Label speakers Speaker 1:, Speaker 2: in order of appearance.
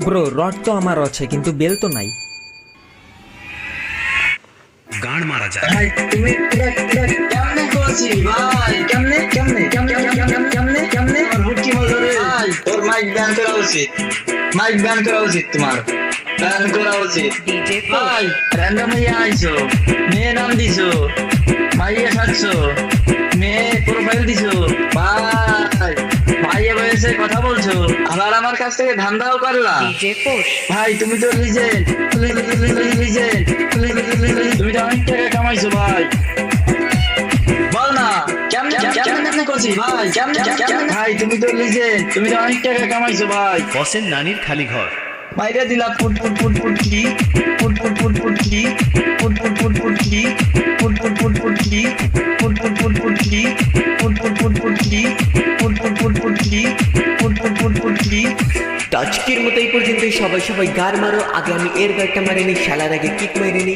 Speaker 1: Bro rod তো আমার আছে কিন্তু বেল তো নাই।
Speaker 2: গান মারা যায়।
Speaker 3: ভাই তুমি কেমনে করছি ভাই, কেমনে কেমনে কেমনে কেমনে কেমনে কেমনে আমার হুটকি মজা রে ভাই। তোর মাইক ব্যান করা উচিত, মাইক ব্যান করা উচিত, তোমার ব্যান করা উচিত ভাই। র্যান্ডম হয়ে আইছো, মেয়ে নাম দিছো, মাইয়া সাজছো, মেয়ে প্রোফাইল দিছো ভাই, ভাইয়ে বয়সে কথা বলছো, আবার আমার কাছ থেকে ধান্দাও করলা ভাই। তুমি তো লিজেন্ড, লিজেন্ড, তুমি তো অনেক টাকা কামাইছো ভাই। বল না কেমনে কেমনে করছি ভাই, কেমনে কেমনে ভাই। তুমি তো লিজেন্ড, তুমি তো অনেক টাকা কামাইছো ভাই।
Speaker 2: বসের নানির খালি ঘর।
Speaker 3: মাইরা দিলা ফুট ফুট ফুট ফুট কি, ফুট ফুট ফুট ফুট কি, ফুট ফুট ফুট ফুট কি, ফুট ফুট ফুট ফুট কি, ফুট ফুট ফুট ফুট কি, ফুট ফুট ফুট ফুট কি, ফুট ফুট ফুট ফুট কি, ফুট ফুট ফুট ফুট কি।
Speaker 4: আজকের মতো এই পর্যন্তই। সবাই গার মারো, আগে আমি এর গাড়টা মারিনি, শালার আগে কিক মারিনি।